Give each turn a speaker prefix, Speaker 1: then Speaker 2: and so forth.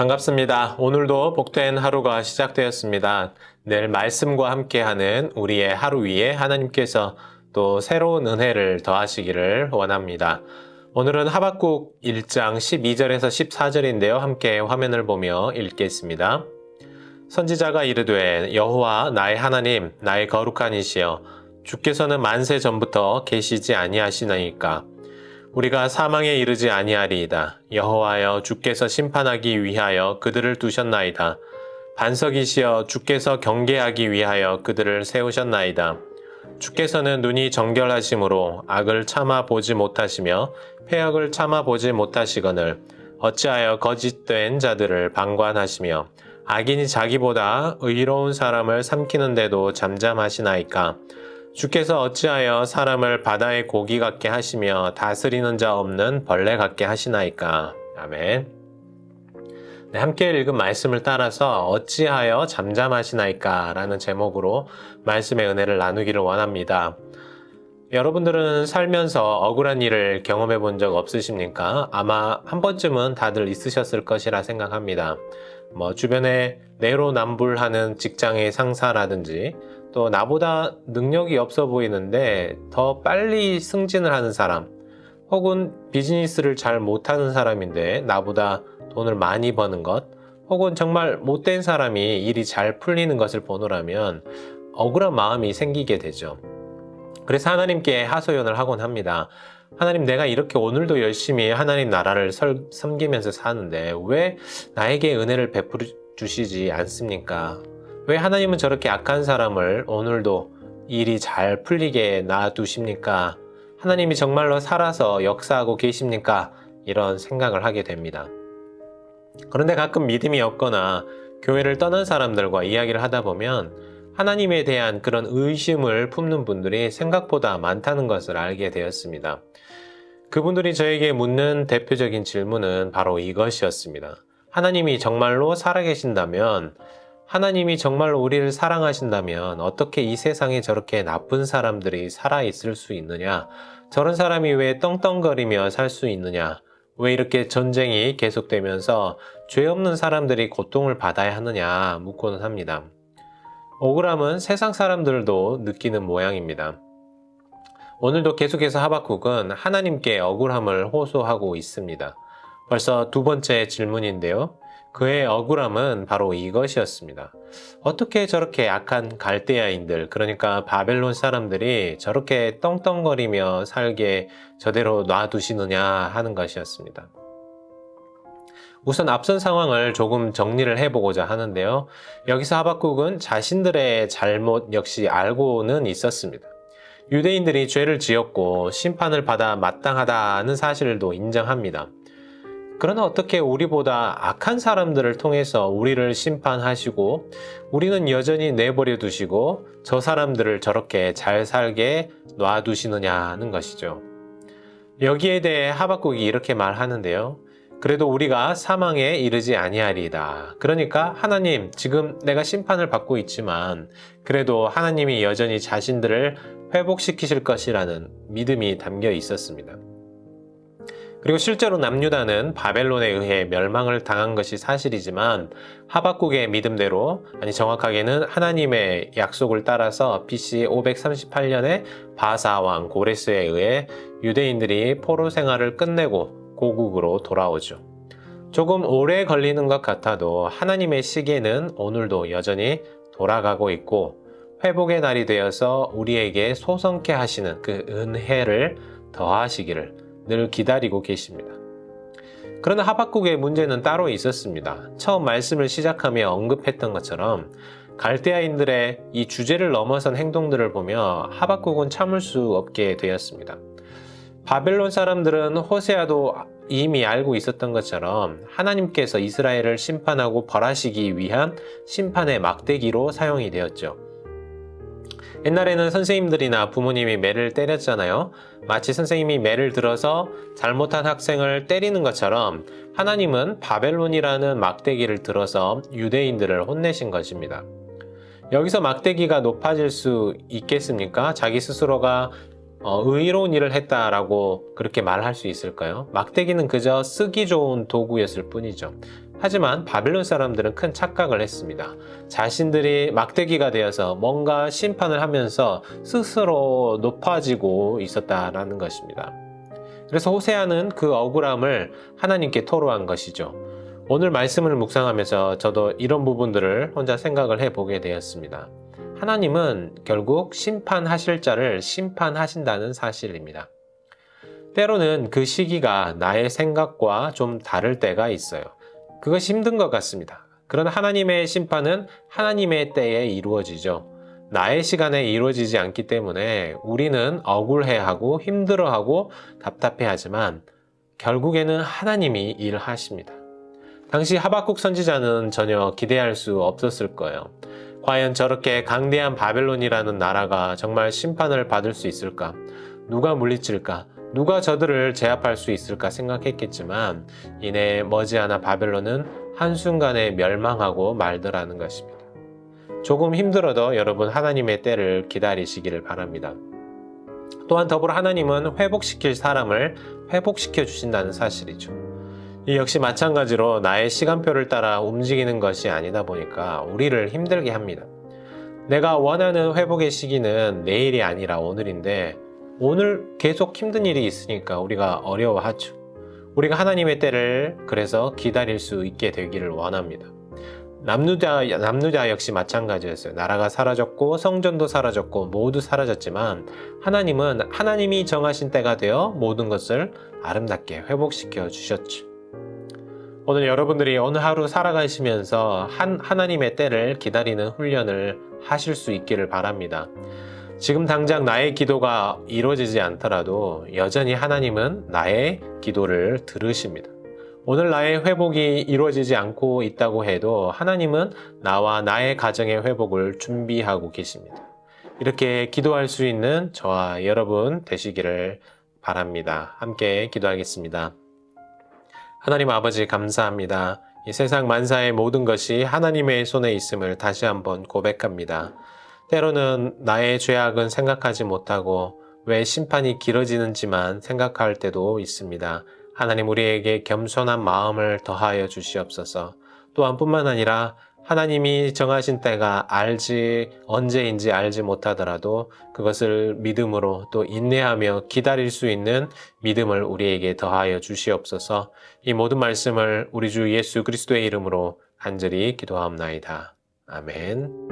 Speaker 1: 반갑습니다. 오늘도 복된 하루가 시작되었습니다. 늘 말씀과 함께하는 우리의 하루 위에 하나님께서 또 새로운 은혜를 더하시기를 원합니다. 오늘은 하박국 1장 12절에서 14절인데요. 함께 화면을 보며 읽겠습니다. 선지자가 이르되 여호와 나의 하나님 나의 거룩한 이시여 주께서는 만세 전부터 계시지 아니하시나이까 우리가 사망에 이르지 아니하리이다. 여호와여 주께서 심판하기 위하여 그들을 두셨나이다. 반석이시여 주께서 경계하기 위하여 그들을 세우셨나이다. 주께서는 눈이 정결하심으로 악을 참아 보지 못하시며 패역을 참아 보지 못하시거늘 어찌하여 거짓된 자들을 방관하시며 악인이 자기보다 의로운 사람을 삼키는데도 잠잠하시나이까. 주께서 어찌하여 사람을 바다의 고기 같게 하시며 다스리는 자 없는 벌레 같게 하시나이까. 아멘. 네, 함께 읽은 말씀을 따라서 어찌하여 잠잠하시나이까 라는 제목으로 말씀의 은혜를 나누기를 원합니다. 여러분들은 살면서 억울한 일을 경험해 본 적 없으십니까? 아마 한 번쯤은 다들 있으셨을 것이라 생각합니다. 주변에 내로남불하는 직장의 상사라든지 또 나보다 능력이 없어 보이는데 더 빨리 승진을 하는 사람, 혹은 비즈니스를 잘 못하는 사람인데 나보다 돈을 많이 버는 것, 혹은 정말 못된 사람이 일이 잘 풀리는 것을 보노라면 억울한 마음이 생기게 되죠. 그래서 하나님께 하소연을 하곤 합니다. 하나님, 내가 이렇게 오늘도 열심히 하나님 나라를 섬기면서 사는데 왜 나에게 은혜를 베풀어 주시지 않습니까? 왜 하나님은 저렇게 악한 사람을 오늘도 일이 잘 풀리게 놔두십니까? 하나님이 정말로 살아서 역사하고 계십니까? 이런 생각을 하게 됩니다. 그런데 가끔 믿음이 없거나 교회를 떠난 사람들과 이야기를 하다 보면 하나님에 대한 그런 의심을 품는 분들이 생각보다 많다는 것을 알게 되었습니다. 그분들이 저에게 묻는 대표적인 질문은 바로 이것이었습니다. 하나님이 정말로 살아계신다면, 하나님이 정말로 우리를 사랑하신다면 어떻게 이 세상에 저렇게 나쁜 사람들이 살아있을 수 있느냐? 저런 사람이 왜 떵떵거리며 살 수 있느냐? 왜 이렇게 전쟁이 계속되면서 죄 없는 사람들이 고통을 받아야 하느냐? 묻고는 합니다. 억울함은 세상 사람들도 느끼는 모양입니다. 오늘도 계속해서 하박국은 하나님께 억울함을 호소하고 있습니다. 벌써 두 번째 질문인데요. 그의 억울함은 바로 이것이었습니다. 어떻게 저렇게 악한 갈대아인들, 그러니까 바벨론 사람들이 저렇게 떵떵거리며 살게 저대로 놔두시느냐 하는 것이었습니다. 우선 앞선 상황을 조금 정리를 해보고자 하는데요. 여기서 하박국은 자신들의 잘못 역시 알고는 있었습니다. 유대인들이 죄를 지었고 심판을 받아 마땅하다는 사실도 인정합니다. 그러나 어떻게 우리보다 악한 사람들을 통해서 우리를 심판하시고 우리는 여전히 내버려 두시고 저 사람들을 저렇게 잘 살게 놔두시느냐는 것이죠. 여기에 대해 하박국이 이렇게 말하는데요. 그래도 우리가 사망에 이르지 아니하리이다. 그러니까 하나님, 지금 내가 심판을 받고 있지만 그래도 하나님이 여전히 자신들을 회복시키실 것이라는 믿음이 담겨 있었습니다. 그리고 실제로 남유다는 바벨론에 의해 멸망을 당한 것이 사실이지만 하박국의 믿음대로, 아니 정확하게는 하나님의 약속을 따라서 BC 538년에 바사 왕 고레스에 의해 유대인들이 포로 생활을 끝내고 고국으로 돌아오죠. 조금 오래 걸리는 것 같아도 하나님의 시계는 오늘도 여전히 돌아가고 있고 회복의 날이 되어서 우리에게 소성케 하시는 그 은혜를 더하시기를 늘 기다리고 계십니다. 그러나 하박국의 문제는 따로 있었습니다. 처음 말씀을 시작하며 언급했던 것처럼 갈대아인들의 이 주제를 넘어선 행동들을 보며 하박국은 참을 수 없게 되었습니다. 바벨론 사람들은 호세아도 이미 알고 있었던 것처럼 하나님께서 이스라엘을 심판하고 벌하시기 위한 심판의 막대기로 사용이 되었죠. 옛날에는 선생님들이나 부모님이 매를 때렸잖아요. 마치 선생님이 매를 들어서 잘못한 학생을 때리는 것처럼 하나님은 바벨론이라는 막대기를 들어서 유대인들을 혼내신 것입니다. 여기서 막대기가 높아질 수 있겠습니까? 자기 스스로가 의로운 일을 했다라고 그렇게 말할 수 있을까요? 막대기는 그저 쓰기 좋은 도구였을 뿐이죠. 하지만 바벨론 사람들은 큰 착각을 했습니다. 자신들이 막대기가 되어서 뭔가 심판을 하면서 스스로 높아지고 있었다라는 것입니다. 그래서 호세아는 그 억울함을 하나님께 토로한 것이죠. 오늘 말씀을 묵상하면서 저도 이런 부분들을 혼자 생각을 해보게 되었습니다. 하나님은 결국 심판하실 자를 심판하신다는 사실입니다. 때로는 그 시기가 나의 생각과 좀 다를 때가 있어요. 그것이 힘든 것 같습니다. 그러나 하나님의 심판은 하나님의 때에 이루어지죠. 나의 시간에 이루어지지 않기 때문에 우리는 억울해하고 힘들어하고 답답해하지만 결국에는 하나님이 일하십니다. 당시 하박국 선지자는 전혀 기대할 수 없었을 거예요. 과연 저렇게 강대한 바벨론이라는 나라가 정말 심판을 받을 수 있을까? 누가 물리칠까? 누가 저들을 제압할 수 있을까 생각했겠지만 이내 머지않아 바벨론은 한순간에 멸망하고 말더라는 것입니다. 조금 힘들어도 여러분 하나님의 때를 기다리시기를 바랍니다. 또한 더불어 하나님은 회복시킬 사람을 회복시켜 주신다는 사실이죠. 이 역시 마찬가지로 나의 시간표를 따라 움직이는 것이 아니다 보니까 우리를 힘들게 합니다. 내가 원하는 회복의 시기는 내일이 아니라 오늘인데 오늘 계속 힘든 일이 있으니까 우리가 어려워하죠. 우리가 하나님의 때를 그래서 기다릴 수 있게 되기를 원합니다. 남루다 역시 마찬가지였어요. 나라가 사라졌고 성전도 사라졌고 모두 사라졌지만 하나님은 하나님이 정하신 때가 되어 모든 것을 아름답게 회복시켜 주셨죠. 오늘 여러분들이 오늘 하루 살아가시면서 하나님의 때를 기다리는 훈련을 하실 수 있기를 바랍니다. 지금 당장 나의 기도가 이루어지지 않더라도 여전히 하나님은 나의 기도를 들으십니다. 오늘 나의 회복이 이루어지지 않고 있다고 해도 하나님은 나와 나의 가정의 회복을 준비하고 계십니다. 이렇게 기도할 수 있는 저와 여러분 되시기를 바랍니다. 함께 기도하겠습니다. 하나님 아버지 감사합니다. 이 세상 만사의 모든 것이 하나님의 손에 있음을 다시 한번 고백합니다. 때로는 나의 죄악은 생각하지 못하고 왜 심판이 길어지는지만 생각할 때도 있습니다. 하나님 우리에게 겸손한 마음을 더하여 주시옵소서. 또한 뿐만 아니라 하나님이 정하신 때가 언제인지 알지 못하더라도 그것을 믿음으로 또 인내하며 기다릴 수 있는 믿음을 우리에게 더하여 주시옵소서. 이 모든 말씀을 우리 주 예수 그리스도의 이름으로 간절히 기도하옵나이다. 아멘.